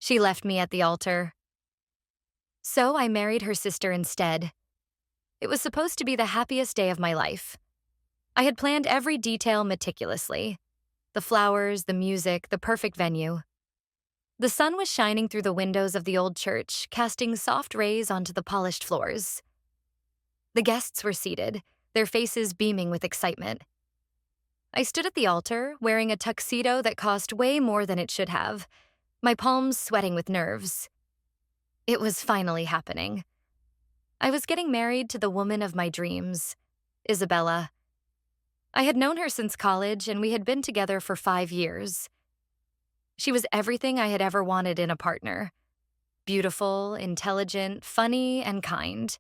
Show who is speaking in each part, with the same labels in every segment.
Speaker 1: She left me at the altar. So I married her sister instead. It was supposed to be the happiest day of my life. I had planned every detail meticulously. The flowers, the music, the perfect venue. The sun was shining through the windows of the old church, casting soft rays onto the polished floors. The guests were seated, their faces beaming with excitement. I stood at the altar, wearing a tuxedo that cost way more than it should have, my palms sweating with nerves. It was finally happening. I was getting married to the woman of my dreams, Isabella. I had known her since college, and we had been together for 5 years. She was everything I had ever wanted in a partner. Beautiful, intelligent, funny, and kind.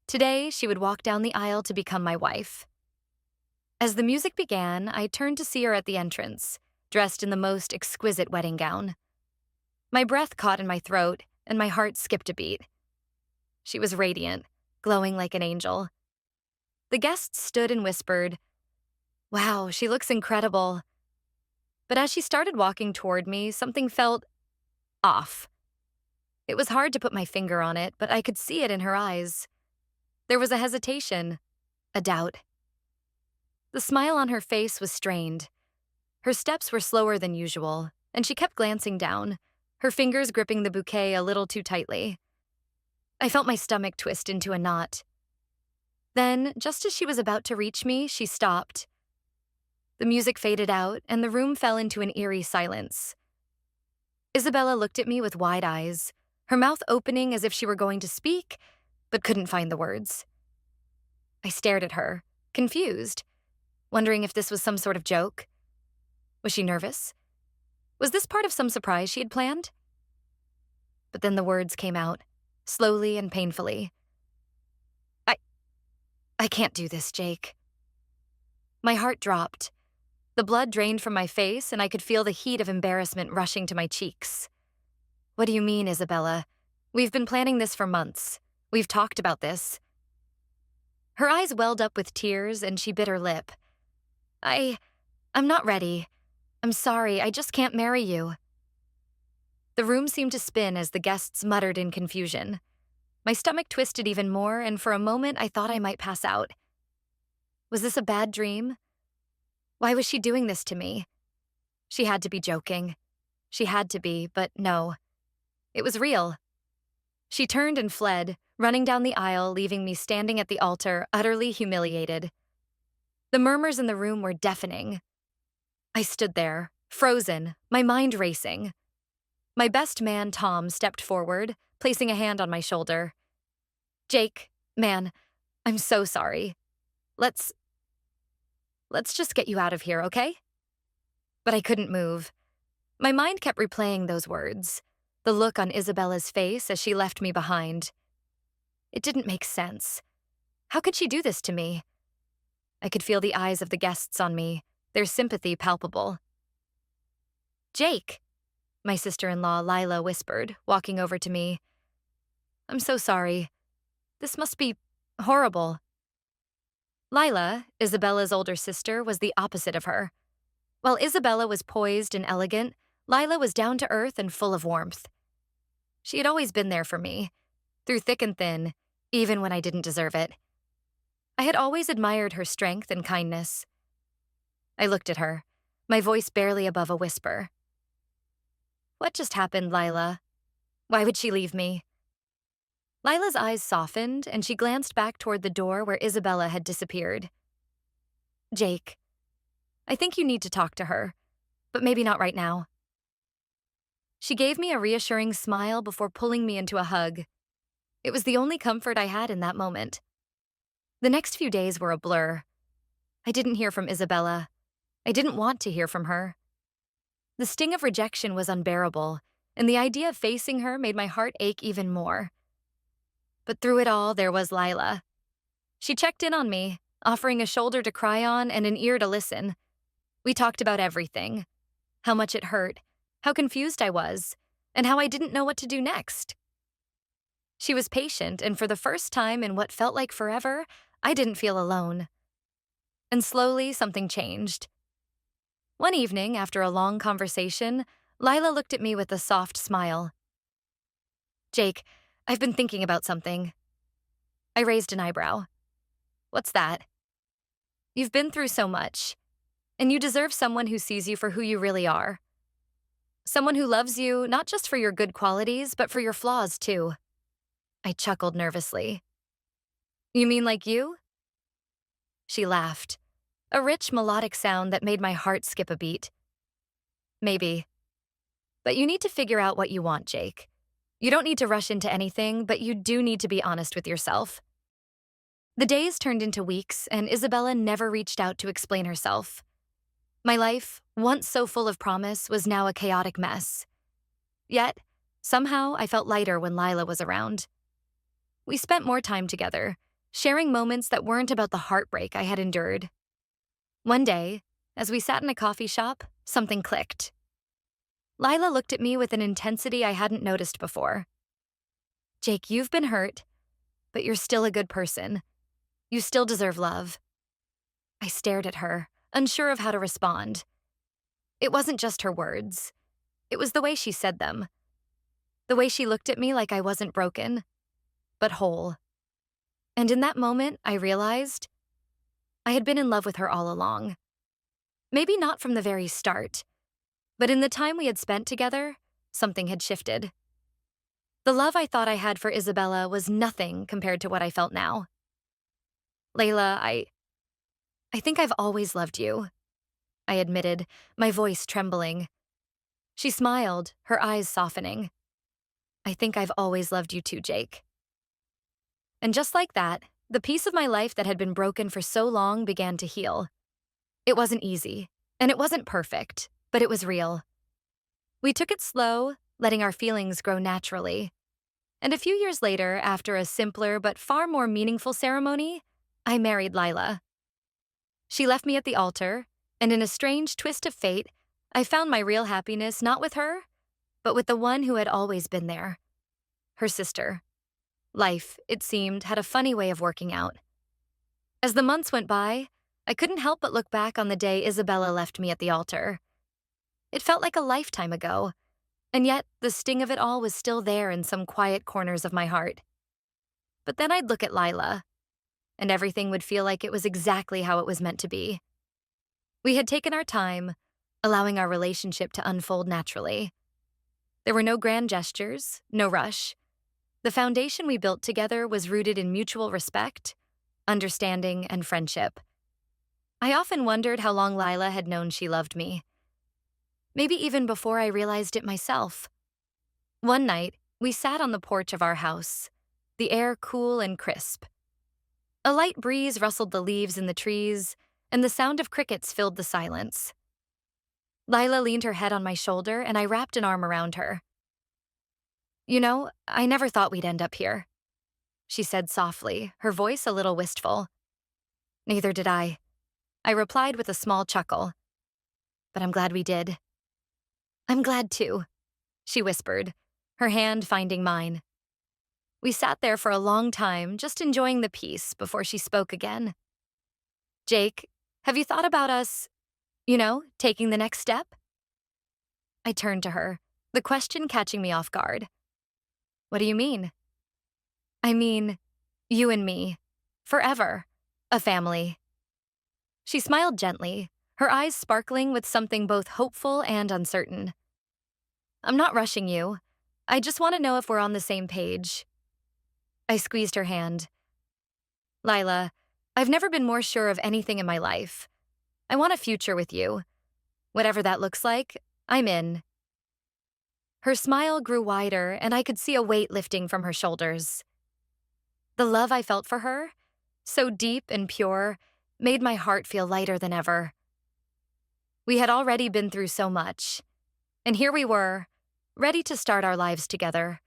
Speaker 1: Today, she would walk down the aisle to become my wife. As the music began, I turned to see her at the entrance, dressed in the most exquisite wedding gown. My breath caught in my throat, and my heart skipped a beat. She was radiant, glowing like an angel. The guests stood and whispered, "Wow, she looks incredible." But as she started walking toward me, something felt off. It was hard to put my finger on it, but I could see it in her eyes. There was a hesitation, a doubt. The smile on her face was strained. Her steps were slower than usual, and she kept glancing down, her fingers gripping the bouquet a little too tightly. I felt my stomach twist into a knot. Then, just as she was about to reach me, she stopped. The music faded out, and the room fell into an eerie silence. Isabella looked at me with wide eyes, her mouth opening as if she were going to speak, but couldn't find the words. I stared at her, confused, wondering if this was some sort of joke. Was she nervous? Was this part of some surprise she had planned? But then the words came out, slowly and painfully. I can't do this, Jake. My heart dropped. The blood drained from my face, and I could feel the heat of embarrassment rushing to my cheeks. What do you mean, Isabella? We've been planning this for months. We've talked about this. Her eyes welled up with tears, and she bit her lip. I'm not ready. I'm sorry, I just can't marry you. The room seemed to spin as the guests muttered in confusion. My stomach twisted even more, and for a moment I thought I might pass out. Was this a bad dream? Why was she doing this to me? She had to be joking. She had to be, but no. It was real. She turned and fled, running down the aisle, leaving me standing at the altar, utterly humiliated. The murmurs in the room were deafening. I stood there, frozen, my mind racing. My best man, Tom, stepped forward, placing a hand on my shoulder. "Jake, man, I'm so sorry. Let's just get you out of here, okay?" But I couldn't move. My mind kept replaying those words, the look on Isabella's face as she left me behind. It didn't make sense. How could she do this to me? I could feel the eyes of the guests on me, their sympathy palpable. "Jake," my sister-in-law Lyla whispered, walking over to me. "I'm so sorry. This must be horrible." Lyla, Isabella's older sister, was the opposite of her. While Isabella was poised and elegant, Lyla was down to earth and full of warmth. She had always been there for me, through thick and thin, even when I didn't deserve it. I had always admired her strength and kindness. I looked at her, my voice barely above a whisper. "What just happened, Lyla? Why would she leave me?" Lyla's eyes softened, and she glanced back toward the door where Isabella had disappeared. "Jake, I think you need to talk to her, but maybe not right now." She gave me a reassuring smile before pulling me into a hug. It was the only comfort I had in that moment. The next few days were a blur. I didn't hear from Isabella. I didn't want to hear from her. The sting of rejection was unbearable, and the idea of facing her made my heart ache even more. But through it all, there was Lyla. She checked in on me, offering a shoulder to cry on and an ear to listen. We talked about everything. How much it hurt, how confused I was, and how I didn't know what to do next. She was patient, and for the first time in what felt like forever, I didn't feel alone. And slowly, something changed. One evening, after a long conversation, Lyla looked at me with a soft smile. Jake, I've been thinking about something. I raised an eyebrow. What's that? You've been through so much, and you deserve someone who sees you for who you really are. Someone who loves you not just for your good qualities, but for your flaws too. I chuckled nervously. You mean like you? She laughed, a rich melodic sound that made my heart skip a beat. Maybe. But you need to figure out what you want, Jake. You don't need to rush into anything, but you do need to be honest with yourself. The days turned into weeks, and Isabella never reached out to explain herself. My life, once so full of promise, was now a chaotic mess. Yet, somehow I felt lighter when Lyla was around. We spent more time together, sharing moments that weren't about the heartbreak I had endured. One day, as we sat in a coffee shop, something clicked. Lyla looked at me with an intensity I hadn't noticed before. Jake, you've been hurt, but you're still a good person. You still deserve love. I stared at her, unsure of how to respond. It wasn't just her words. It was the way she said them. The way she looked at me like I wasn't broken, but whole. And in that moment, I realized I had been in love with her all along. Maybe not from the very start, but in the time we had spent together, something had shifted. The love I thought I had for Isabella was nothing compared to what I felt now. Layla, I think I've always loved you, I admitted, my voice trembling. She smiled, her eyes softening. I think I've always loved you too, Jake. And just like that, the piece of my life that had been broken for so long began to heal. It wasn't easy, and it wasn't perfect, but it was real. We took it slow, letting our feelings grow naturally. And a few years later, after a simpler but far more meaningful ceremony, I married Lyla. She left me at the altar, and in a strange twist of fate, I found my real happiness not with her, but with the one who had always been there, her sister. Life, it seemed, had a funny way of working out. As the months went by, I couldn't help but look back on the day Isabella left me at the altar. It felt like a lifetime ago, and yet the sting of it all was still there in some quiet corners of my heart. But then I'd look at Lyla, and everything would feel like it was exactly how it was meant to be. We had taken our time, allowing our relationship to unfold naturally. There were no grand gestures, no rush. The foundation we built together was rooted in mutual respect, understanding, and friendship. I often wondered how long Lyla had known she loved me. Maybe even before I realized it myself. One night, we sat on the porch of our house, the air cool and crisp. A light breeze rustled the leaves in the trees, and the sound of crickets filled the silence. Lyla leaned her head on my shoulder, and I wrapped an arm around her. You know, I never thought we'd end up here, she said softly, her voice a little wistful. Neither did I replied with a small chuckle. But I'm glad we did. I'm glad too, she whispered, her hand finding mine. We sat there for a long time, just enjoying the peace before she spoke again. Jake, have you thought about us, taking the next step? I turned to her, the question catching me off guard. What do you mean? I mean, you and me. Forever. A family. She smiled gently, her eyes sparkling with something both hopeful and uncertain. I'm not rushing you. I just want to know if we're on the same page. I squeezed her hand. Lyla, I've never been more sure of anything in my life. I want a future with you. Whatever that looks like, I'm in. Her smile grew wider, and I could see a weight lifting from her shoulders. The love I felt for her, so deep and pure, made my heart feel lighter than ever. We had already been through so much, and here we were, ready to start our lives together.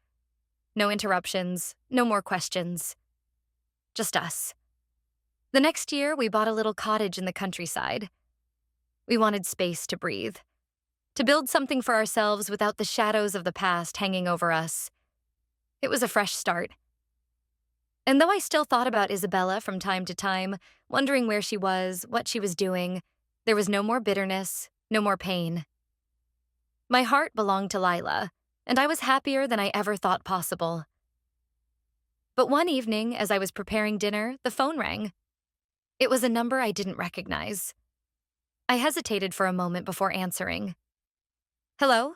Speaker 1: No interruptions, no more questions. Just us. The next year, we bought a little cottage in the countryside. We wanted space to breathe, to build something for ourselves without the shadows of the past hanging over us. It was a fresh start. And though I still thought about Isabella from time to time, wondering where she was, what she was doing, there was no more bitterness, no more pain. My heart belonged to Lyla, and I was happier than I ever thought possible. But one evening, as I was preparing dinner, the phone rang. It was a number I didn't recognize. I hesitated for a moment before answering. Hello?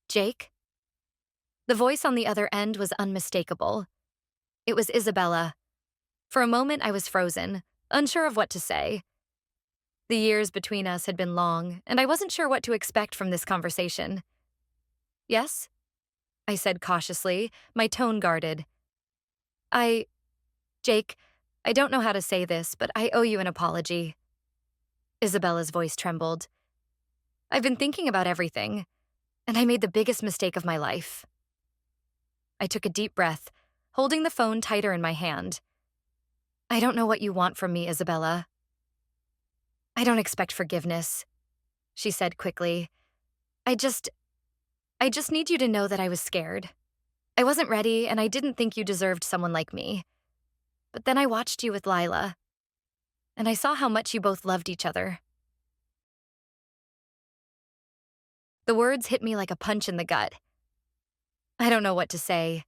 Speaker 1: Jake? The voice on the other end was unmistakable. It was Isabella. For a moment, I was frozen, unsure of what to say. The years between us had been long, and I wasn't sure what to expect from this conversation. Yes? I said cautiously, my tone guarded. Jake, I don't know how to say this, but I owe you an apology. Isabella's voice trembled. I've been thinking about everything, and I made the biggest mistake of my life. I took a deep breath, holding the phone tighter in my hand. I don't know what you want from me, Isabella. I don't expect forgiveness, she said quickly. I just need you to know that I was scared. I wasn't ready, and I didn't think you deserved someone like me. But then I watched you with Lyla, and I saw how much you both loved each other. The words hit me like a punch in the gut. I don't know what to say.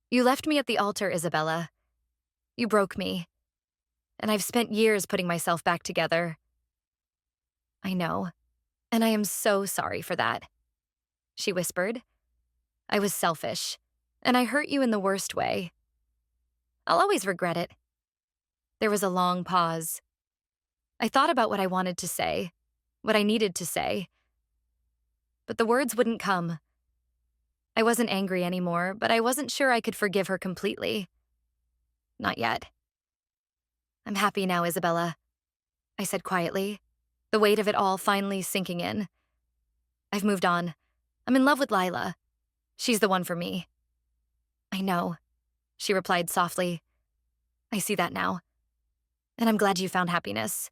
Speaker 1: You left me at the altar, Isabella. You broke me, and I've spent years putting myself back together. I know, and I am so sorry for that, she whispered. I was selfish, and I hurt you in the worst way. I'll always regret it. There was a long pause. I thought about what I wanted to say, what I needed to say, but the words wouldn't come. I wasn't angry anymore, but I wasn't sure I could forgive her completely. Not yet. I'm happy now, Isabella, I said quietly, the weight of it all finally sinking in. I've moved on. I'm in love with Lyla. She's the one for me. I know, she replied softly. I see that now. And I'm glad you found happiness.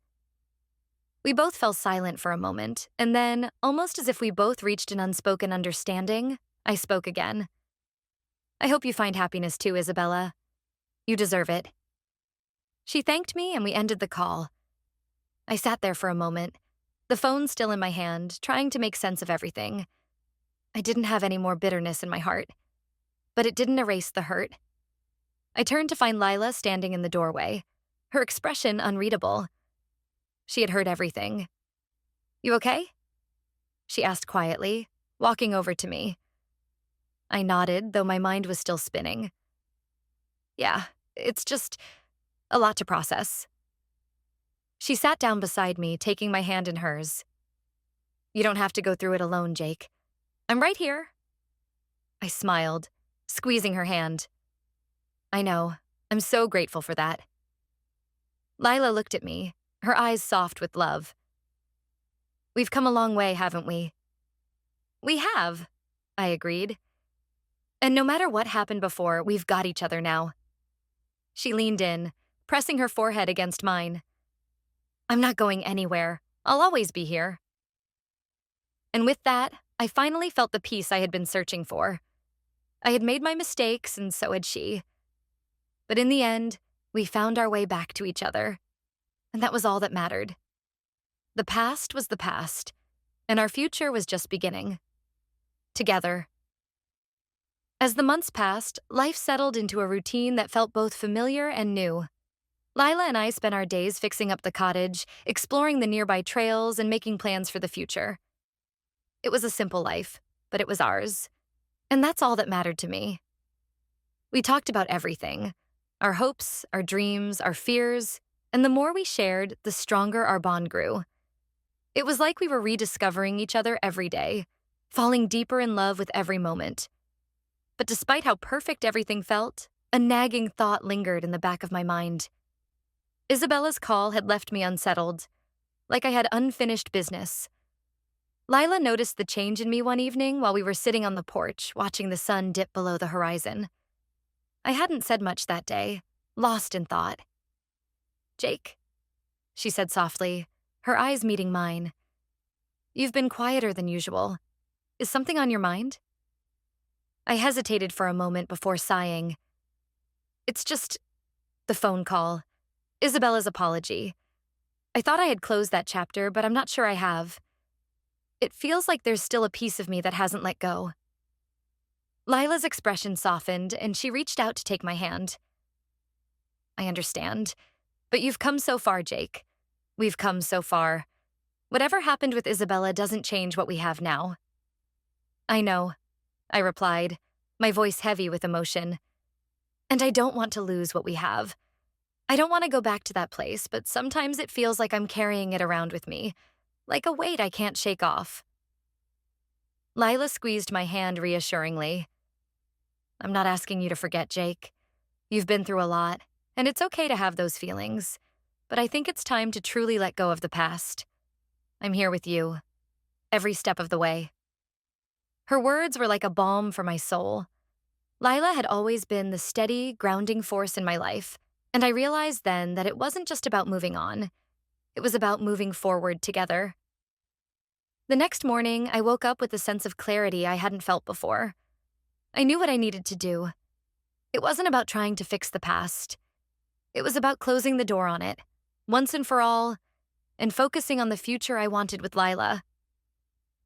Speaker 1: We both fell silent for a moment, and then, almost as if we both reached an unspoken understanding, I spoke again. I hope you find happiness too, Isabella. You deserve it. She thanked me, and we ended the call. I sat there for a moment, the phone still in my hand, trying to make sense of everything. I didn't have any more bitterness in my heart, but it didn't erase the hurt. I turned to find Lyla standing in the doorway, her expression unreadable. She had heard everything. You okay? She asked quietly, walking over to me. I nodded, though my mind was still spinning. Yeah, it's just a lot to process. She sat down beside me, taking my hand in hers. You don't have to go through it alone, Jake. I'm right here. I smiled, squeezing her hand. I know. I'm so grateful for that. Lyla looked at me, her eyes soft with love. We've come a long way, haven't we? We have, I agreed. And no matter what happened before, we've got each other now. She leaned in, pressing her forehead against mine. I'm not going anywhere. I'll always be here. And with that, I finally felt the peace I had been searching for. I had made my mistakes, and so had she. But in the end, we found our way back to each other. And that was all that mattered. The past was the past, and our future was just beginning. Together. As the months passed, life settled into a routine that felt both familiar and new. Lyla and I spent our days fixing up the cottage, exploring the nearby trails, and making plans for the future. It was a simple life, but it was ours. And that's all that mattered to me. We talked about everything. Our hopes, our dreams, our fears, and the more we shared, the stronger our bond grew. It was like we were rediscovering each other every day, falling deeper in love with every moment. But despite how perfect everything felt, a nagging thought lingered in the back of my mind. Isabella's call had left me unsettled, like I had unfinished business. Lyla noticed the change in me one evening while we were sitting on the porch, watching the sun dip below the horizon. I hadn't said much that day, lost in thought. Jake, she said softly, her eyes meeting mine. You've been quieter than usual. Is something on your mind? I hesitated for a moment before sighing. It's just the phone call. Isabella's apology. I thought I had closed that chapter, but I'm not sure I have. It feels like there's still a piece of me that hasn't let go. Lila's expression softened, and she reached out to take my hand. I understand. But you've come so far, Jake. We've come so far. Whatever happened with Isabella doesn't change what we have now. I know, I replied, my voice heavy with emotion. And I don't want to lose what we have. I don't want to go back to that place, but sometimes it feels like I'm carrying it around with me, like a weight I can't shake off. Lyla squeezed my hand reassuringly. I'm not asking you to forget, Jake. You've been through a lot, and it's okay to have those feelings, but I think it's time to truly let go of the past. I'm here with you, every step of the way. Her words were like a balm for my soul. Lyla had always been the steady, grounding force in my life, and I realized then that it wasn't just about moving on. It was about moving forward together. The next morning, I woke up with a sense of clarity I hadn't felt before. I knew what I needed to do. It wasn't about trying to fix the past. It was about closing the door on it, once and for all, and focusing on the future I wanted with Lyla.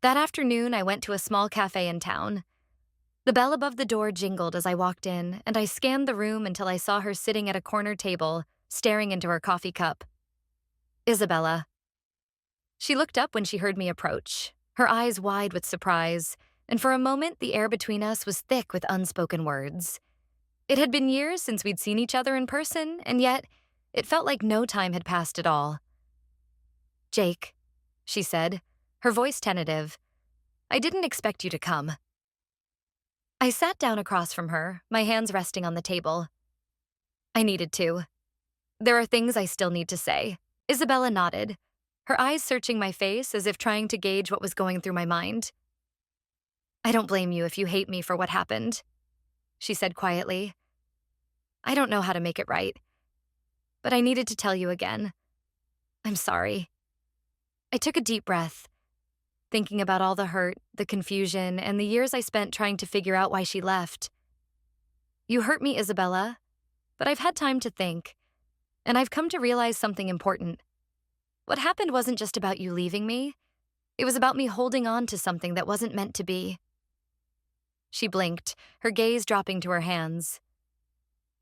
Speaker 1: That afternoon, I went to a small cafe in town. The bell above the door jingled as I walked in, and I scanned the room until I saw her sitting at a corner table, staring into her coffee cup. Isabella. She looked up when she heard me approach, her eyes wide with surprise, and for a moment the air between us was thick with unspoken words. It had been years since we'd seen each other in person, and yet it felt like no time had passed at all. Jake, she said, her voice tentative. I didn't expect you to come. I sat down across from her, my hands resting on the table. I needed to. There are things I still need to say. Isabella nodded, her eyes searching my face as if trying to gauge what was going through my mind. I don't blame you if you hate me for what happened, she said quietly. I don't know how to make it right, but I needed to tell you again. I'm sorry. I took a deep breath, thinking about all the hurt, the confusion, and the years I spent trying to figure out why she left. You hurt me, Isabella, but I've had time to think, and I've come to realize something important. What happened wasn't just about you leaving me. It was about me holding on to something that wasn't meant to be. She blinked, her gaze dropping to her hands.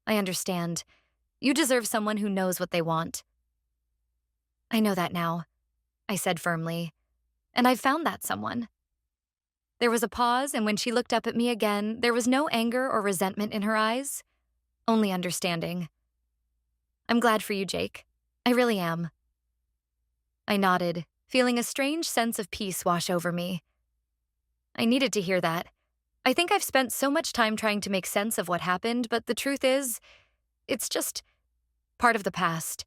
Speaker 1: I understand. You deserve someone who knows what they want. I know that now, I said firmly, and I've found that someone. There was a pause, and when she looked up at me again, there was no anger or resentment in her eyes, only understanding. I'm glad for you, Jake. I really am. I nodded, feeling a strange sense of peace wash over me. I needed to hear that. I think I've spent so much time trying to make sense of what happened, but the truth is, it's just part of the past.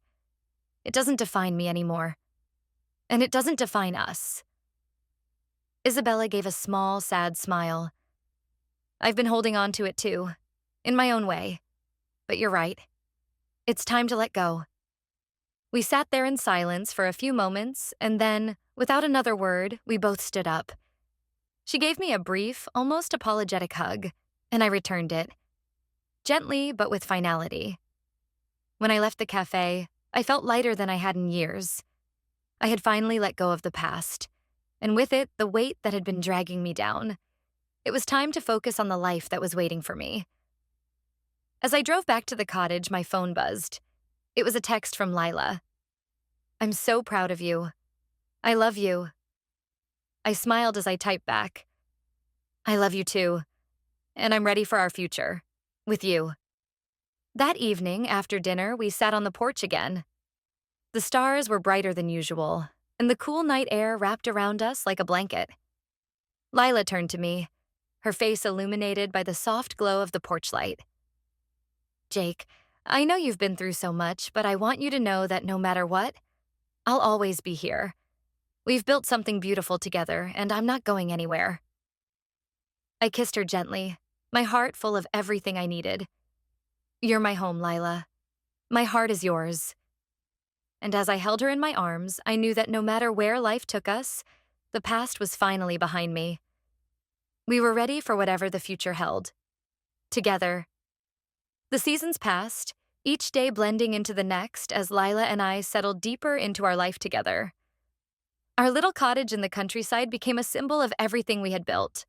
Speaker 1: It doesn't define me anymore. And it doesn't define us. Isabella gave a small, sad smile. I've been holding on to it too, in my own way. But you're right. It's time to let go. We sat there in silence for a few moments, and then, without another word, we both stood up. She gave me a brief, almost apologetic hug, and I returned it. Gently, but with finality. When I left the cafe, I felt lighter than I had in years. I had finally let go of the past, and with it, the weight that had been dragging me down. It was time to focus on the life that was waiting for me. As I drove back to the cottage, my phone buzzed. It was a text from Lyla. I'm so proud of you. I love you. I smiled as I typed back. I love you too, and I'm ready for our future. With you. That evening, after dinner, we sat on the porch again. The stars were brighter than usual, and the cool night air wrapped around us like a blanket. Lyla turned to me, her face illuminated by the soft glow of the porch light. Jake, I know you've been through so much, but I want you to know that no matter what, I'll always be here. We've built something beautiful together, and I'm not going anywhere. I kissed her gently, my heart full of everything I needed. You're my home, Lyla. My heart is yours. And as I held her in my arms, I knew that no matter where life took us, the past was finally behind me. We were ready for whatever the future held. Together. The seasons passed, each day blending into the next as Lyla and I settled deeper into our life together. Our little cottage in the countryside became a symbol of everything we had built: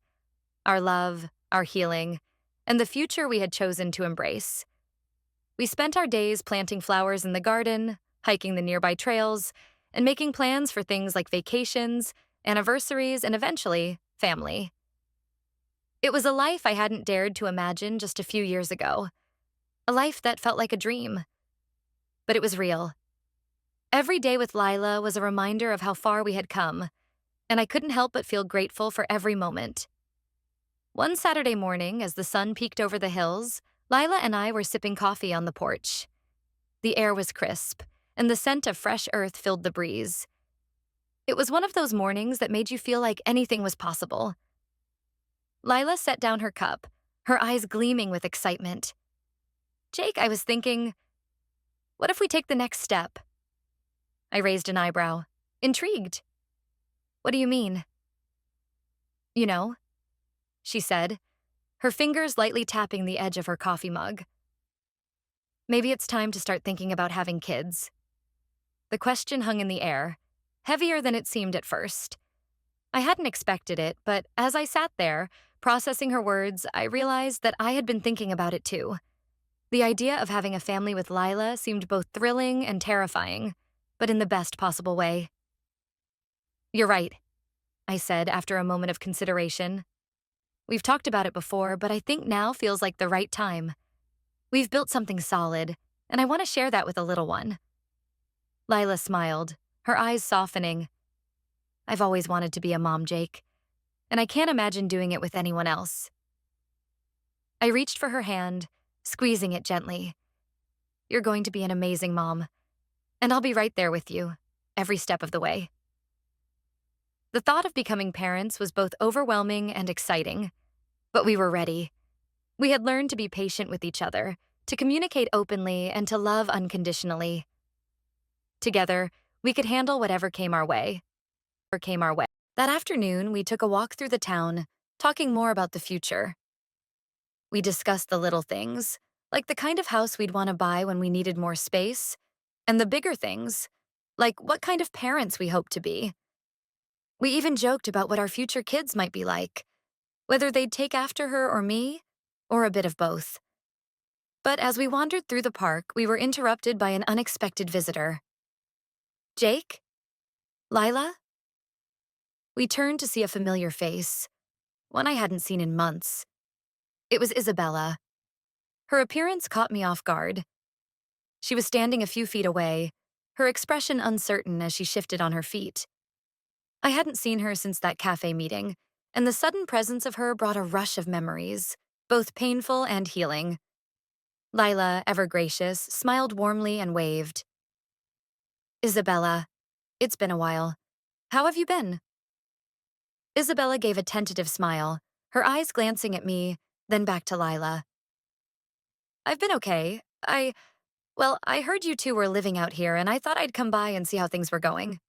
Speaker 1: our love, our healing, and the future we had chosen to embrace. We spent our days planting flowers in the garden, hiking the nearby trails, and making plans for things like vacations, anniversaries, and eventually, family. It was a life I hadn't dared to imagine just a few years ago, a life that felt like a dream. But it was real. Every day with Lyla was a reminder of how far we had come, and I couldn't help but feel grateful for every moment. One Saturday morning, as the sun peeked over the hills, Lyla and I were sipping coffee on the porch. The air was crisp, and the scent of fresh earth filled the breeze. It was one of those mornings that made you feel like anything was possible. Lyla set down her cup, her eyes gleaming with excitement. "Jake, I was thinking, what if we take the next step?" I raised an eyebrow, intrigued. "What do you mean?" "You know," she said, her fingers lightly tapping the edge of her coffee mug. "Maybe it's time to start thinking about having kids." The question hung in the air, heavier than it seemed at first. I hadn't expected it, but as I sat there, processing her words, I realized that I had been thinking about it too. The idea of having a family with Lyla seemed both thrilling and terrifying, but in the best possible way. "You're right," I said after a moment of consideration. "We've talked about it before, but I think now feels like the right time. We've built something solid, and I want to share that with a little one." Lyla smiled, her eyes softening. "I've always wanted to be a mom, Jake, and I can't imagine doing it with anyone else." I reached for her hand, squeezing it gently. "You're going to be an amazing mom, and I'll be right there with you, every step of the way." The thought of becoming parents was both overwhelming and exciting, but we were ready. We had learned to be patient with each other, to communicate openly, and to love unconditionally. Together, we could handle whatever came our way. That afternoon, we took a walk through the town, talking more about the future. We discussed the little things, like the kind of house we'd want to buy when we needed more space, and the bigger things, like what kind of parents we hoped to be. We even joked about what our future kids might be like, whether they'd take after her or me, or a bit of both. But as we wandered through the park, we were interrupted by an unexpected visitor. "Jake? Lyla?" We turned to see a familiar face, one I hadn't seen in months. It was Isabella. Her appearance caught me off guard. She was standing a few feet away, her expression uncertain as she shifted on her feet. I hadn't seen her since that cafe meeting, and the sudden presence of her brought a rush of memories, both painful and healing. Lyla, ever gracious, smiled warmly and waved. "Isabella, it's been a while. How have you been?" Isabella gave a tentative smile, her eyes glancing at me, then back to Lyla. "I've been okay. I heard you two were living out here, and I thought I'd come by and see how things were going."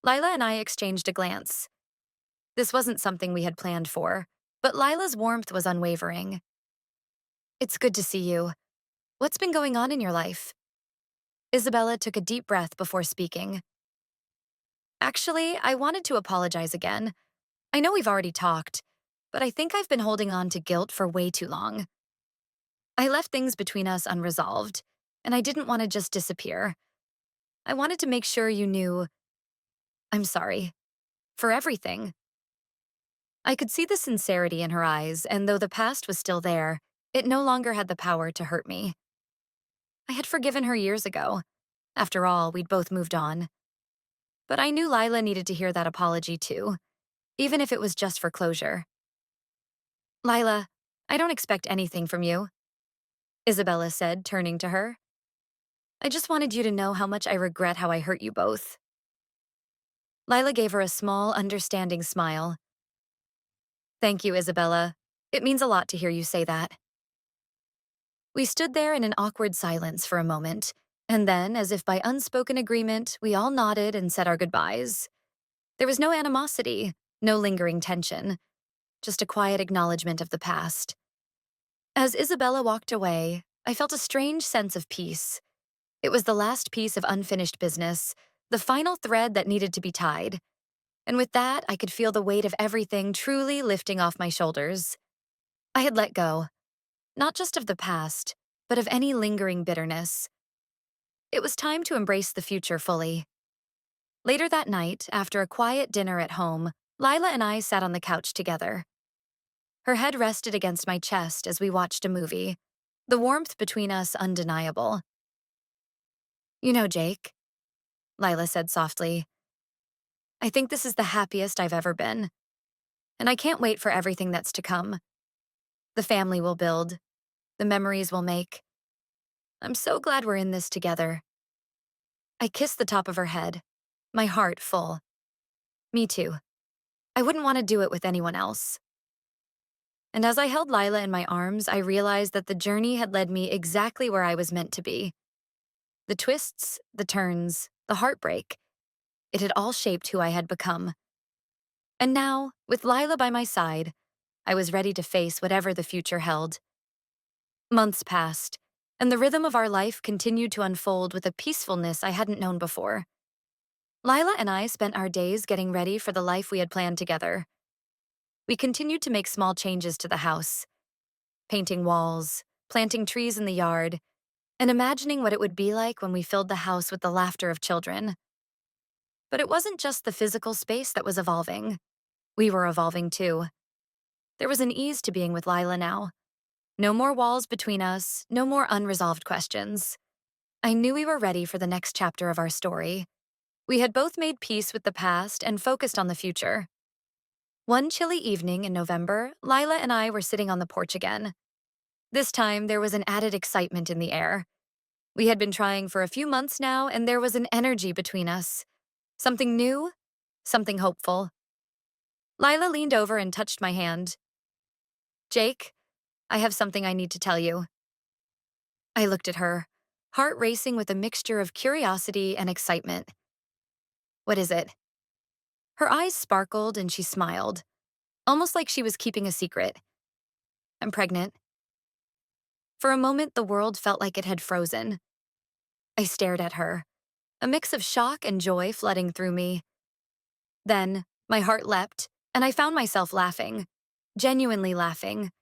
Speaker 1: Lyla and I exchanged a glance. This wasn't something we had planned for, but Lyla's warmth was unwavering. "It's good to see you. What's been going on in your life?" Isabella took a deep breath before speaking. "Actually, I wanted to apologize again. I know we've already talked, but I think I've been holding on to guilt for way too long. I left things between us unresolved, and I didn't want to just disappear. I wanted to make sure you knew. I'm sorry. For everything." I could see the sincerity in her eyes, and though the past was still there, it no longer had the power to hurt me. I had forgiven her years ago. After all, we'd both moved on. But I knew Lyla needed to hear that apology too, even if it was just for closure. "Lyla, I don't expect anything from you," Isabella said, turning to her. "I just wanted you to know how much I regret how I hurt you both." Lyla gave her a small, understanding smile. "Thank you, Isabella. It means a lot to hear you say that." We stood there in an awkward silence for a moment, and then, as if by unspoken agreement, we all nodded and said our goodbyes. There was no animosity, no lingering tension, just a quiet acknowledgement of the past. As Isabella walked away, I felt a strange sense of peace. It was the last piece of unfinished business, the final thread that needed to be tied. And with that, I could feel the weight of everything truly lifting off my shoulders. I had let go, not just of the past, but of any lingering bitterness. It was time to embrace the future fully. Later that night, after a quiet dinner at home, Lyla and I sat on the couch together. Her head rested against my chest as we watched a movie, the warmth between us undeniable. "You know, Jake," Lyla said softly, "I think this is the happiest I've ever been, and I can't wait for everything that's to come. The family we'll build, the memories we'll make. I'm so glad we're in this together." I kissed the top of her head, my heart full. Me too. I wouldn't want to do it with anyone else. And as I held Lyla in my arms, I realized that the journey had led me exactly where I was meant to be. The twists, the turns, the heartbreak, it had all shaped who I had become. And now, with Lyla by my side, I was ready to face whatever the future held. Months passed, and the rhythm of our life continued to unfold with a peacefulness I hadn't known before. Lyla and I spent our days getting ready for the life we had planned together. We continued to make small changes to the house, painting walls, planting trees in the yard, and imagining what it would be like when we filled the house with the laughter of children. But it wasn't just the physical space that was evolving. We were evolving too. There was an ease to being with Lyla now. No more walls between us, no more unresolved questions. I knew we were ready for the next chapter of our story. We had both made peace with the past and focused on the future. One chilly evening in November, Lyla and I were sitting on the porch again. This time, there was an added excitement in the air. We had been trying for a few months now, and there was an energy between us. Something new, something hopeful. Lyla leaned over and touched my hand. "Jake, I have something I need to tell you." I looked at her, heart racing with a mixture of curiosity and excitement. "What is it?" Her eyes sparkled and she smiled, almost like she was keeping a secret. "I'm pregnant." For a moment, the world felt like it had frozen. I stared at her, a mix of shock and joy flooding through me. Then, my heart leapt, and I found myself laughing, genuinely laughing,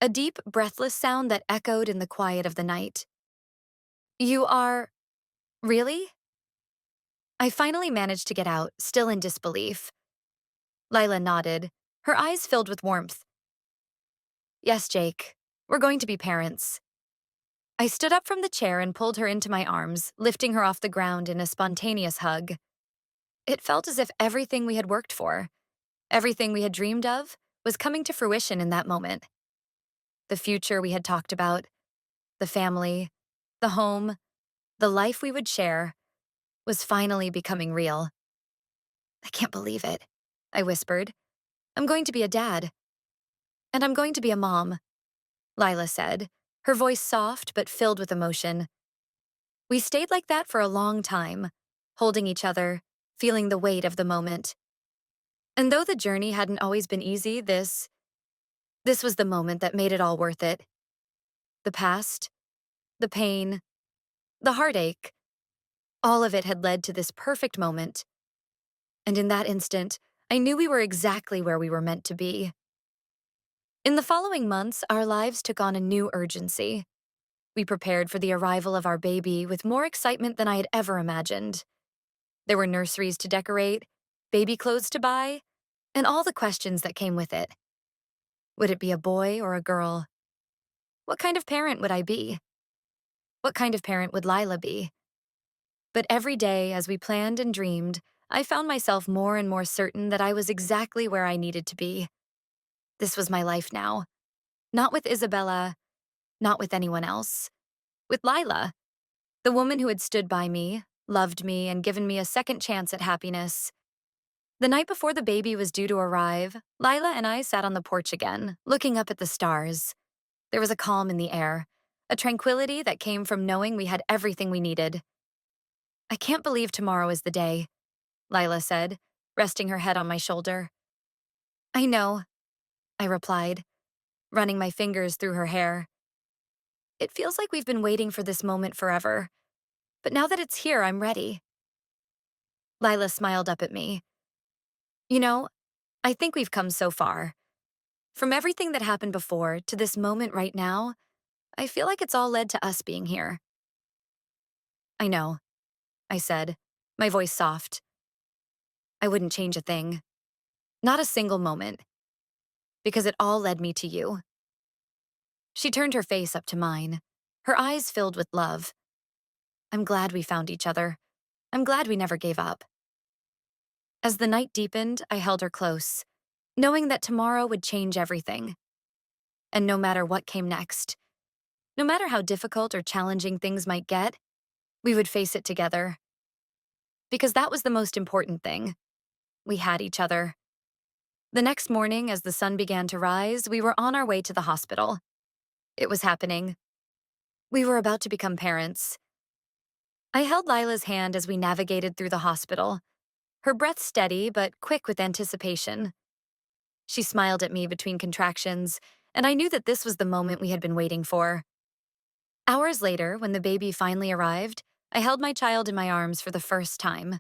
Speaker 1: a deep, breathless sound that echoed in the quiet of the night. "You are... really?" I finally managed to get out, still in disbelief. Lyla nodded, her eyes filled with warmth. "Yes, Jake, we're going to be parents." I stood up from the chair and pulled her into my arms, lifting her off the ground in a spontaneous hug. It felt as if everything we had worked for, everything we had dreamed of, was coming to fruition in that moment. The future we had talked about, the family, the home, the life we would share, was finally becoming real. "I can't believe it," I whispered. "I'm going to be a dad." "And I'm going to be a mom," Lyla said, her voice soft but filled with emotion. We stayed like that for a long time, holding each other, feeling the weight of the moment. And though the journey hadn't always been easy, this was the moment that made it all worth it. The past, the pain, the heartache, all of it had led to this perfect moment. And in that instant, I knew we were exactly where we were meant to be. In the following months, our lives took on a new urgency. We prepared for the arrival of our baby with more excitement than I had ever imagined. There were nurseries to decorate, baby clothes to buy, and all the questions that came with it. Would it be a boy or a girl? What kind of parent would I be? What kind of parent would Lyla be? But every day, as we planned and dreamed, I found myself more and more certain that I was exactly where I needed to be. This was my life now. Not with Isabella, not with anyone else. With Lyla, the woman who had stood by me, loved me, and given me a second chance at happiness. The night before the baby was due to arrive, Lyla and I sat on the porch again, looking up at the stars. There was a calm in the air, a tranquility that came from knowing we had everything we needed. "I can't believe tomorrow is the day," Lyla said, resting her head on my shoulder. "I know," I replied, running my fingers through her hair. "It feels like we've been waiting for this moment forever. But now that it's here, I'm ready." Lyla smiled up at me. You know, I think we've come so far. From everything that happened before to this moment right now, I feel like it's all led to us being here. I know, I said, my voice soft. I wouldn't change a thing. Not a single moment. Because it all led me to you. She turned her face up to mine, her eyes filled with love. I'm glad we found each other. I'm glad we never gave up. As the night deepened, I held her close, knowing that tomorrow would change everything. And no matter what came next, no matter how difficult or challenging things might get, we would face it together. Because that was the most important thing. We had each other. The next morning, as the sun began to rise, we were on our way to the hospital. It was happening. We were about to become parents. I held Lila's hand as we navigated through the hospital, her breath steady but quick with anticipation. She smiled at me between contractions, and I knew that this was the moment we had been waiting for. Hours later, when the baby finally arrived, I held my child in my arms for the first time.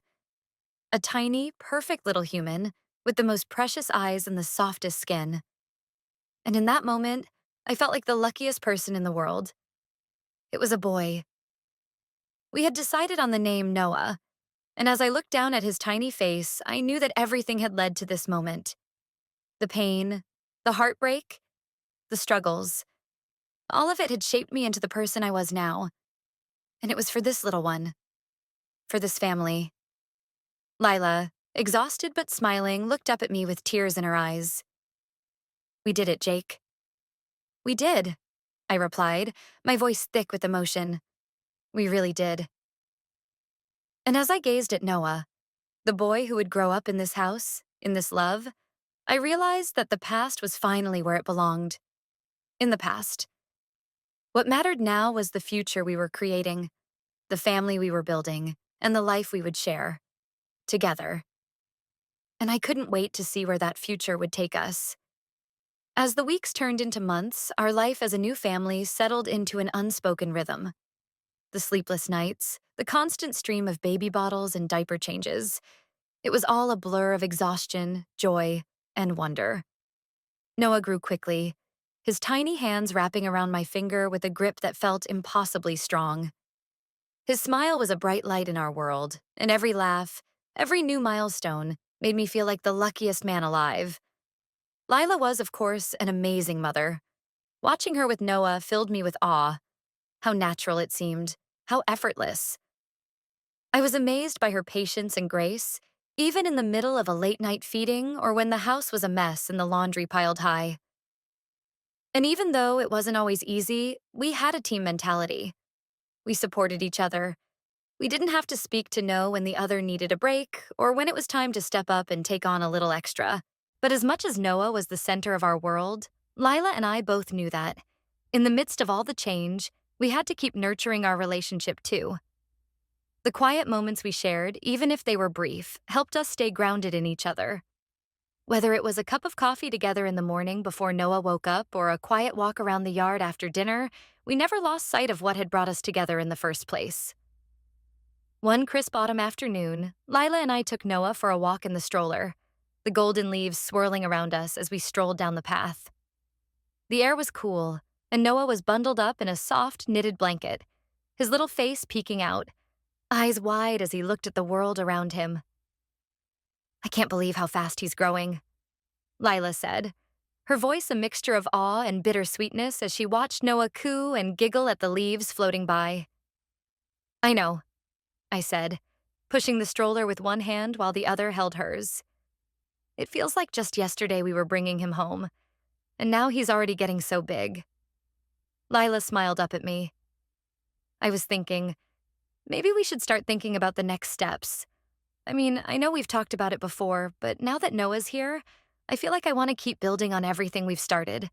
Speaker 1: A tiny, perfect little human with the most precious eyes and the softest skin. And in that moment, I felt like the luckiest person in the world. It was a boy. We had decided on the name Noah, and as I looked down at his tiny face, I knew that everything had led to this moment. The pain, the heartbreak, the struggles. All of it had shaped me into the person I was now. And it was for this little one. For this family. Lyla, exhausted but smiling, looked up at me with tears in her eyes. We did it, Jake. We did, I replied, my voice thick with emotion. We really did. And as I gazed at Noah, the boy who would grow up in this house, in this love, I realized that the past was finally where it belonged. In the past. What mattered now was the future we were creating, the family we were building, and the life we would share. Together. And I couldn't wait to see where that future would take us. As the weeks turned into months, our life as a new family settled into an unspoken rhythm. The sleepless nights, the constant stream of baby bottles and diaper changes. It was all a blur of exhaustion, joy, and wonder. Noah grew quickly, his tiny hands wrapping around my finger with a grip that felt impossibly strong. His smile was a bright light in our world, and every laugh, every new milestone, made me feel like the luckiest man alive. Lyla was, of course, an amazing mother. Watching her with Noah filled me with awe. How natural it seemed, how effortless. I was amazed by her patience and grace, even in the middle of a late-night feeding or when the house was a mess and the laundry piled high. And even though it wasn't always easy, we had a team mentality. We supported each other. We didn't have to speak to know when the other needed a break or when it was time to step up and take on a little extra. But as much as Noah was the center of our world, Lyla and I both knew that, in the midst of all the change, we had to keep nurturing our relationship too. The quiet moments we shared, even if they were brief, helped us stay grounded in each other. Whether it was a cup of coffee together in the morning before Noah woke up or a quiet walk around the yard after dinner, we never lost sight of what had brought us together in the first place. One crisp autumn afternoon, Lyla and I took Noah for a walk in the stroller, the golden leaves swirling around us as we strolled down the path. The air was cool, and Noah was bundled up in a soft, knitted blanket, his little face peeking out, eyes wide as he looked at the world around him. I can't believe how fast he's growing, Lyla said, her voice a mixture of awe and bittersweetness as she watched Noah coo and giggle at the leaves floating by. I know, I said, pushing the stroller with one hand while the other held hers. It feels like just yesterday we were bringing him home, and now he's already getting so big. Lyla smiled up at me. I was thinking, maybe we should start thinking about the next steps. I mean, I know we've talked about it before, but now that Noah's here, I feel like I want to keep building on everything we've started.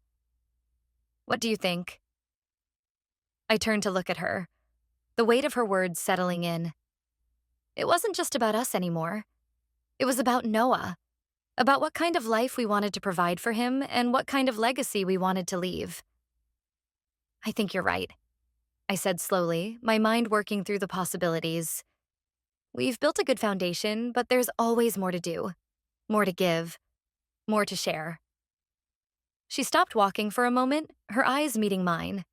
Speaker 1: What do you think? I turned to look at her, the weight of her words settling in. It wasn't just about us anymore. It was about Noah, about what kind of life we wanted to provide for him and what kind of legacy we wanted to leave. I think you're right, I said slowly, my mind working through the possibilities. We've built a good foundation, but there's always more to do, more to give, more to share. She stopped walking for a moment, her eyes meeting mine.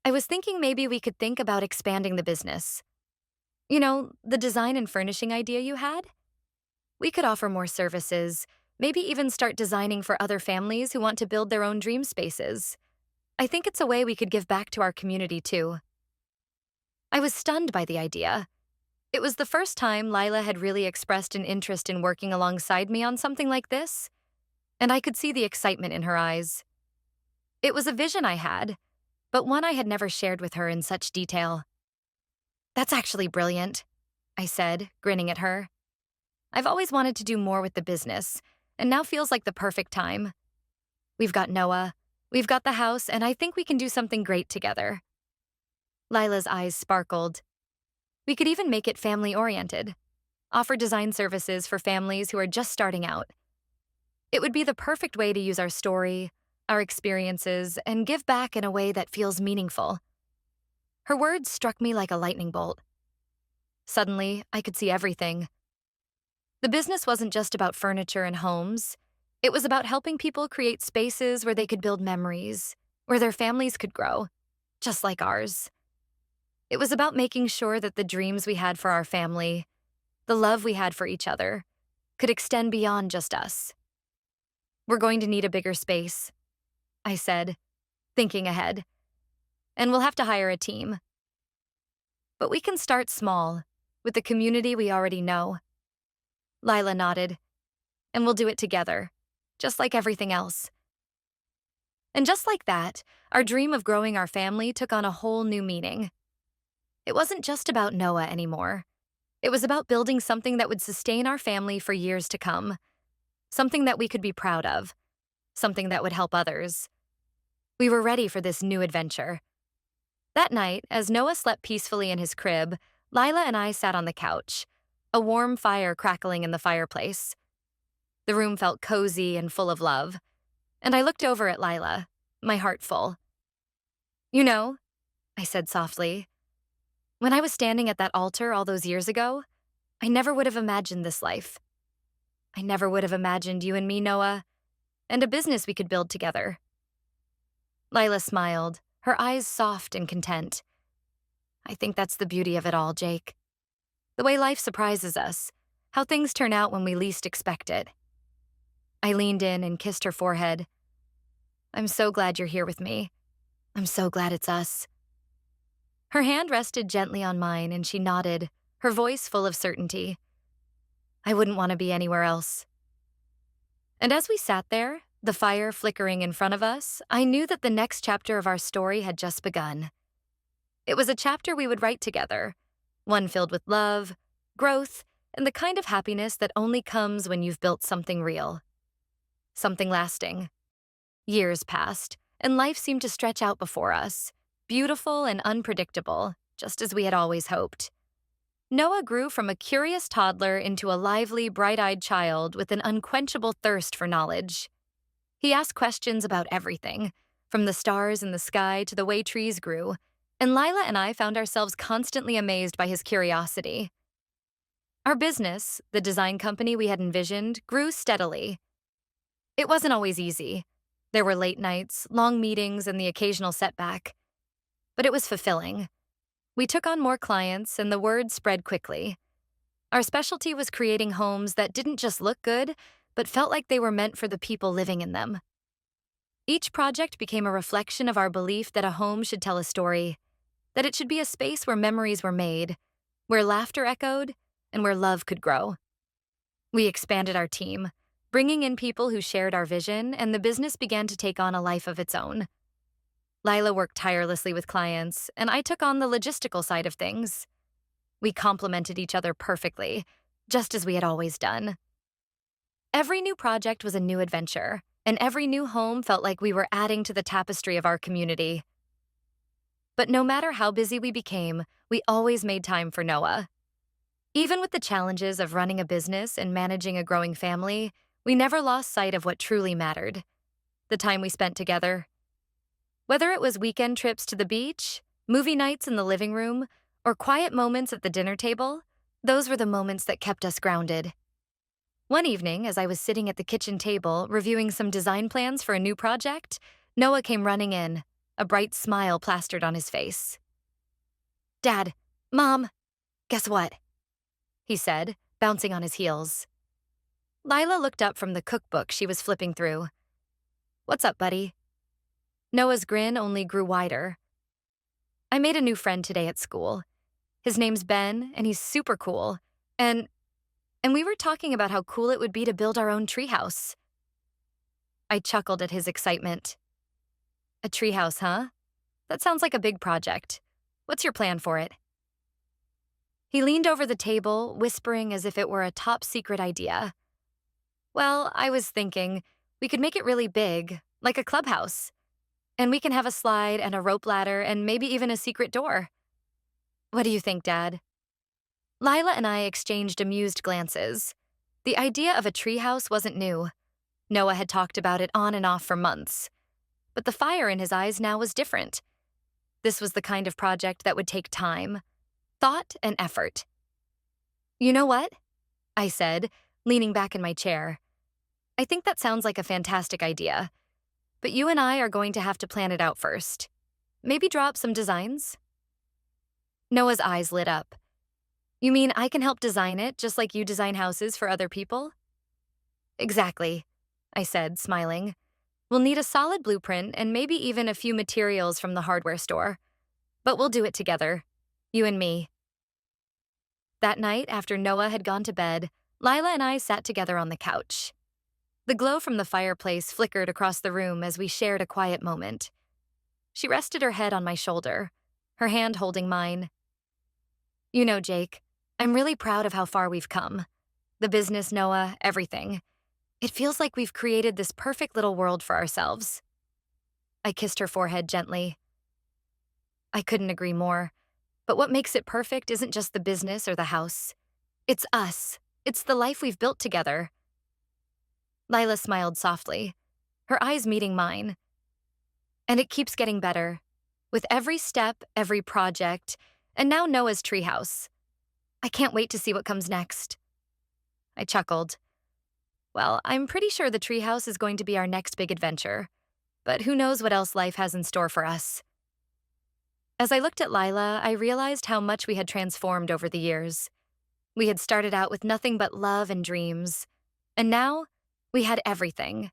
Speaker 1: I was thinking maybe we could think about expanding the business. You know, the design and furnishing idea you had? We could offer more services, maybe even start designing for other families who want to build their own dream spaces. I think it's a way we could give back to our community, too. I was stunned by the idea. It was the first time Lyla had really expressed an interest in working alongside me on something like this, and I could see the excitement in her eyes. It was a vision I had, but one I had never shared with her in such detail. "That's actually brilliant," I said, grinning at her. "I've always wanted to do more with the business, and now feels like the perfect time. We've got Noah, we've got the house, and I think we can do something great together." Lila's eyes sparkled. We could even make it family-oriented, offer design services for families who are just starting out. It would be the perfect way to use our story, our experiences, and give back in a way that feels meaningful. Her words struck me like a lightning bolt. Suddenly, I could see everything. The business wasn't just about furniture and homes. It was about helping people create spaces where they could build memories, where their families could grow, just like ours. It was about making sure that the dreams we had for our family, the love we had for each other, could extend beyond just us. "We're going to need a bigger space," I said, thinking ahead. "And we'll have to hire a team. But we can start small, with the community we already know." Lyla nodded. "And we'll do it together, just like everything else." And just like that, our dream of growing our family took on a whole new meaning. It wasn't just about Noah anymore. It was about building something that would sustain our family for years to come, something that we could be proud of, something that would help others. We were ready for this new adventure. That night, as Noah slept peacefully in his crib, Lyla and I sat on the couch, a warm fire crackling in the fireplace. The room felt cozy and full of love, and I looked over at Lyla, my heart full. "You know," I said softly, "when I was standing at that altar all those years ago, I never would have imagined this life. I never would have imagined you and me, Noah, and a business we could build together." Lyla smiled, her eyes soft and content. "I think that's the beauty of it all, Jake. The way life surprises us, how things turn out when we least expect it." I leaned in and kissed her forehead. "I'm so glad you're here with me. I'm so glad it's us." Her hand rested gently on mine and she nodded, her voice full of certainty. "I wouldn't want to be anywhere else." And as we sat there, the fire flickering in front of us, I knew that the next chapter of our story had just begun. It was a chapter we would write together, one filled with love, growth, and the kind of happiness that only comes when you've built something real. Something lasting. Years passed, and life seemed to stretch out before us, beautiful and unpredictable, just as we had always hoped. Noah grew from a curious toddler into a lively, bright-eyed child with an unquenchable thirst for knowledge. He asked questions about everything, from the stars in the sky to the way trees grew, and Lyla and I found ourselves constantly amazed by his curiosity. Our business, the design company we had envisioned, grew steadily. It wasn't always easy. There were late nights, long meetings, and the occasional setback. But it was fulfilling. We took on more clients, and the word spread quickly. Our specialty was creating homes that didn't just look good, but felt like they were meant for the people living in them. Each project became a reflection of our belief that a home should tell a story, that it should be a space where memories were made, where laughter echoed, and where love could grow. We expanded our team, bringing in people who shared our vision, and the business began to take on a life of its own. Lyla worked tirelessly with clients, and I took on the logistical side of things. We complemented each other perfectly, just as we had always done. Every new project was a new adventure, and every new home felt like we were adding to the tapestry of our community. But no matter how busy we became, we always made time for Noah. Even with the challenges of running a business and managing a growing family, we never lost sight of what truly mattered: the time we spent together. Whether it was weekend trips to the beach, movie nights in the living room, or quiet moments at the dinner table, those were the moments that kept us grounded. One evening, as I was sitting at the kitchen table reviewing some design plans for a new project, Noah came running in, a bright smile plastered on his face. "Dad, Mom, guess what?" he said, bouncing on his heels. Lyla looked up from the cookbook she was flipping through. "What's up, buddy?" Noah's grin only grew wider. "I made a new friend today at school. His name's Ben, and he's super cool. And we were talking about how cool it would be to build our own treehouse." I chuckled at his excitement. "A treehouse, huh? That sounds like a big project. What's your plan for it?" He leaned over the table, whispering as if it were a top-secret idea. "Well, I was thinking we could make it really big, like a clubhouse. And we can have a slide and a rope ladder and maybe even a secret door. What do you think, Dad?" Lyla and I exchanged amused glances. The idea of a treehouse wasn't new. Noah had talked about it on and off for months. But the fire in his eyes now was different. This was the kind of project that would take time, thought, and effort. "You know what?" I said, leaning back in my chair. "I think that sounds like a fantastic idea. But you and I are going to have to plan it out first. Maybe draw up some designs?" Noah's eyes lit up. "You mean I can help design it, just like you design houses for other people?" "Exactly," I said, smiling. "We'll need a solid blueprint and maybe even a few materials from the hardware store. But we'll do it together, you and me." That night, after Noah had gone to bed, Lyla and I sat together on the couch. The glow from the fireplace flickered across the room as we shared a quiet moment. She rested her head on my shoulder, her hand holding mine. "You know, Jake, I'm really proud of how far we've come. The business, Noah, everything. It feels like we've created this perfect little world for ourselves." I kissed her forehead gently. "I couldn't agree more. But what makes it perfect isn't just the business or the house. It's us. It's the life we've built together." Lyla smiled softly, her eyes meeting mine. "And it keeps getting better. With every step, every project, and now Noah's treehouse. I can't wait to see what comes next." I chuckled. "Well, I'm pretty sure the treehouse is going to be our next big adventure. But who knows what else life has in store for us." As I looked at Lyla, I realized how much we had transformed over the years. We had started out with nothing but love and dreams. And now, we had everything.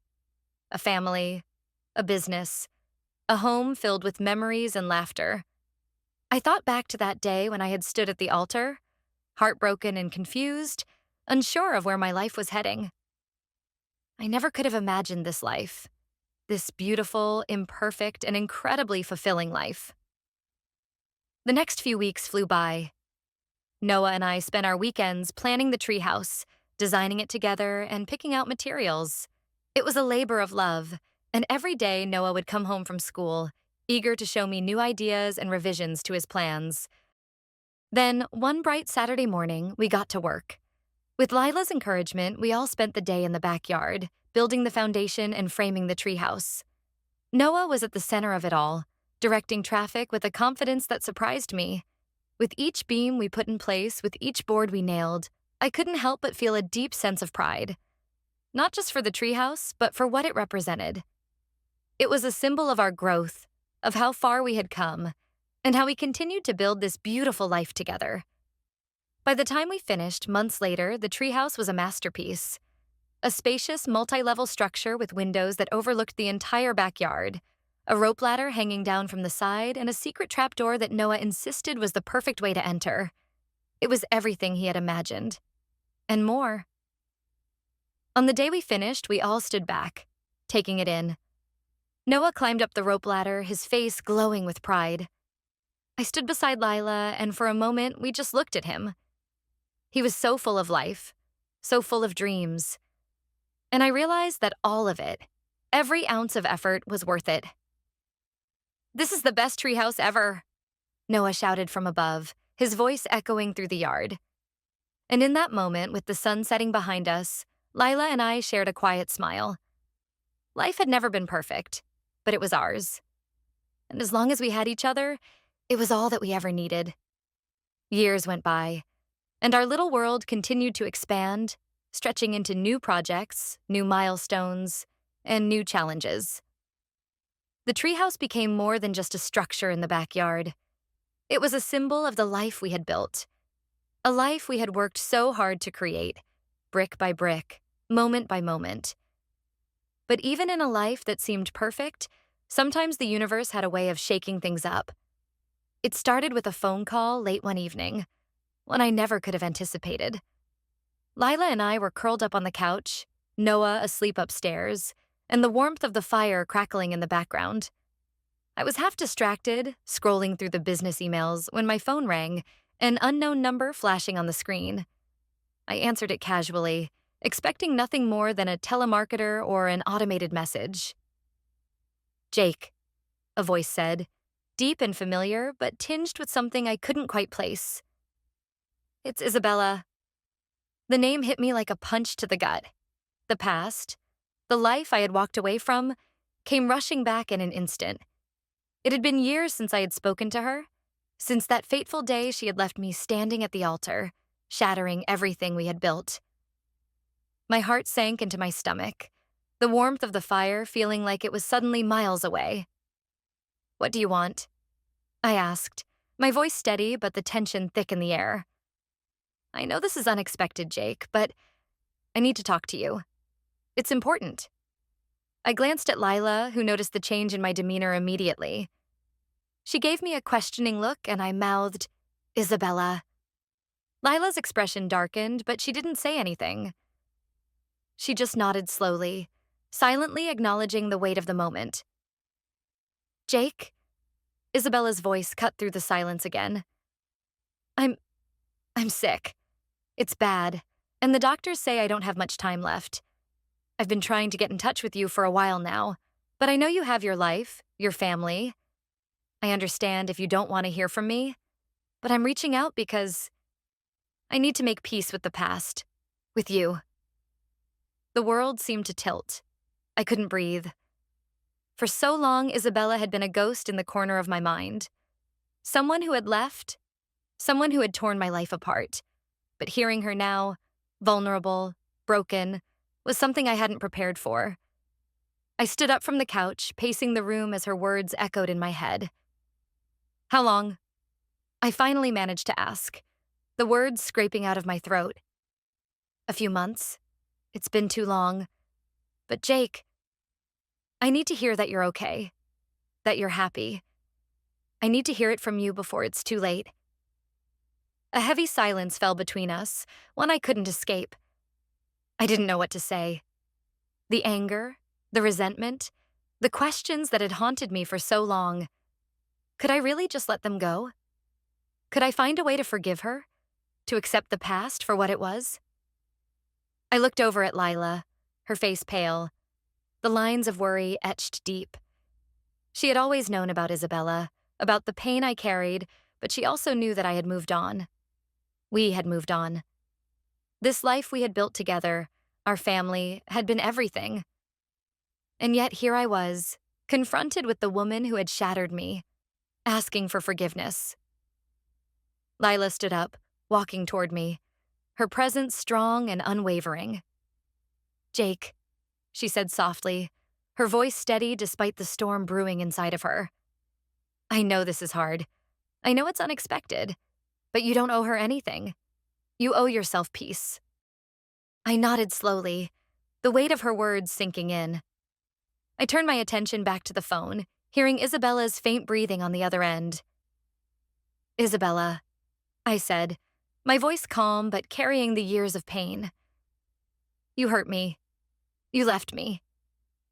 Speaker 1: A family, a business, a home filled with memories and laughter. I thought back to that day when I had stood at the altar, heartbroken and confused, unsure of where my life was heading. I never could have imagined this life. This beautiful, imperfect, and incredibly fulfilling life. The next few weeks flew by. Noah and I spent our weekends planning the treehouse, designing it together, and picking out materials. It was a labor of love, and every day Noah would come home from school, eager to show me new ideas and revisions to his plans. Then, one bright Saturday morning, we got to work. With Lyla's encouragement, we all spent the day in the backyard, building the foundation and framing the treehouse. Noah was at the center of it all, directing traffic with a confidence that surprised me. With each beam we put in place, with each board we nailed, I couldn't help but feel a deep sense of pride. Not just for the treehouse, but for what it represented. It was a symbol of our growth, of how far we had come, and how we continued to build this beautiful life together. By the time we finished, months later, the treehouse was a masterpiece. A spacious, multi-level structure with windows that overlooked the entire backyard, a rope ladder hanging down from the side, and a secret trapdoor that Noah insisted was the perfect way to enter. It was everything he had imagined. And more. On the day we finished, we all stood back, taking it in. Noah climbed up the rope ladder, his face glowing with pride. I stood beside Lyla, and for a moment, we just looked at him. He was so full of life, so full of dreams. And I realized that all of it, every ounce of effort, was worth it. "This is the best treehouse ever," Noah shouted from above, his voice echoing through the yard. And in that moment, with the sun setting behind us, Lyla and I shared a quiet smile. Life had never been perfect, but it was ours. And as long as we had each other, it was all that we ever needed. Years went by, and our little world continued to expand, stretching into new projects, new milestones, and new challenges. The treehouse became more than just a structure in the backyard. It was a symbol of the life we had built, a life we had worked so hard to create, brick by brick, moment by moment. But even in a life that seemed perfect, sometimes the universe had a way of shaking things up. It started with a phone call late one evening, one I never could have anticipated. Lyla and I were curled up on the couch, Noah asleep upstairs, and the warmth of the fire crackling in the background. I was half distracted, scrolling through the business emails, when my phone rang, an unknown number flashing on the screen. I answered it casually, expecting nothing more than a telemarketer or an automated message. "Jake," a voice said, deep and familiar, but tinged with something I couldn't quite place. "It's Isabella." The name hit me like a punch to the gut. The past, the life I had walked away from, came rushing back in an instant. It had been years since I had spoken to her, since that fateful day she had left me standing at the altar, shattering everything we had built. My heart sank into my stomach, the warmth of the fire feeling like it was suddenly miles away. "What do you want?" I asked, my voice steady but the tension thick in the air. "I know this is unexpected, Jake, but I need to talk to you. It's important." I glanced at Lyla, who noticed the change in my demeanor immediately. She gave me a questioning look, and I mouthed, "Isabella." Lyla's expression darkened, but she didn't say anything. She just nodded slowly, silently acknowledging the weight of the moment. "Jake?" Isabella's voice cut through the silence again. I'm sick. It's bad, and the doctors say I don't have much time left. I've been trying to get in touch with you for a while now, but I know you have your life, your family. I understand if you don't want to hear from me, but I'm reaching out because I need to make peace with the past, with you." The world seemed to tilt. I couldn't breathe. For so long, Isabella had been a ghost in the corner of my mind. Someone who had left, someone who had torn my life apart. But hearing her now, vulnerable, broken, was something I hadn't prepared for. I stood up from the couch, pacing the room as her words echoed in my head. "How long?" I finally managed to ask, the words scraping out of my throat. "A few months. It's been too long. But Jake, I need to hear that you're okay, that you're happy. I need to hear it from you before it's too late." A heavy silence fell between us, one I couldn't escape. I didn't know what to say. The anger, the resentment, the questions that had haunted me for so long. Could I really just let them go? Could I find a way to forgive her? To accept the past for what it was? I looked over at Lyla, her face pale, the lines of worry etched deep. She had always known about Isabella, about the pain I carried, but she also knew that I had moved on. We had moved on. This life we had built together, our family, had been everything. And yet here I was, confronted with the woman who had shattered me, asking for forgiveness. Lyla stood up, walking toward me, her presence strong and unwavering. "Jake," she said softly, her voice steady despite the storm brewing inside of her. "I know this is hard. I know it's unexpected, but you don't owe her anything. You owe yourself peace." I nodded slowly, the weight of her words sinking in. I turned my attention back to the phone, hearing Isabella's faint breathing on the other end. "Isabella," I said, my voice calm but carrying the years of pain. "You hurt me. You left me.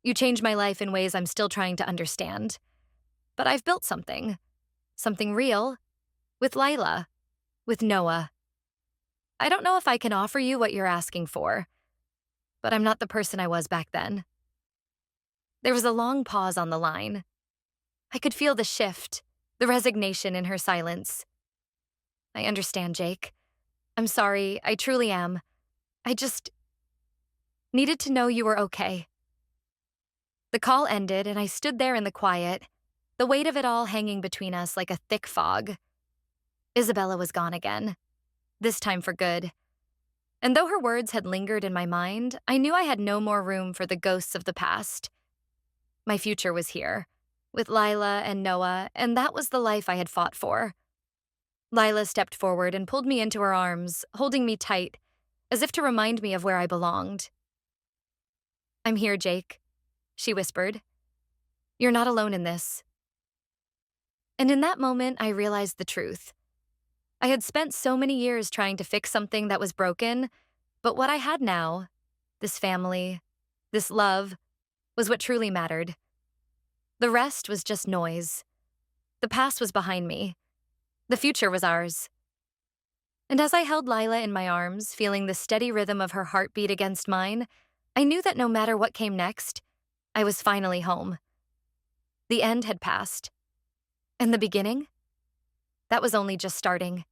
Speaker 1: You changed my life in ways I'm still trying to understand. But I've built something real, with Lyla, with Noah. I don't know if I can offer you what you're asking for, but I'm not the person I was back then." There was a long pause on the line. I could feel the shift, the resignation in her silence. "I understand, Jake. I'm sorry, I truly am. I just needed to know you were okay." The call ended, and I stood there in the quiet, the weight of it all hanging between us like a thick fog. Isabella was gone again, this time for good. And though her words had lingered in my mind, I knew I had no more room for the ghosts of the past. My future was here, with Lyla and Noah, and that was the life I had fought for. Lyla stepped forward and pulled me into her arms, holding me tight, as if to remind me of where I belonged. "I'm here, Jake," she whispered. "You're not alone in this." And in that moment, I realized the truth. I had spent so many years trying to fix something that was broken, but what I had now, this family, this love, was what truly mattered. The rest was just noise. The past was behind me. The future was ours. And as I held Lyla in my arms, feeling the steady rhythm of her heartbeat against mine, I knew that no matter what came next, I was finally home. The end had passed. And the beginning? That was only just starting.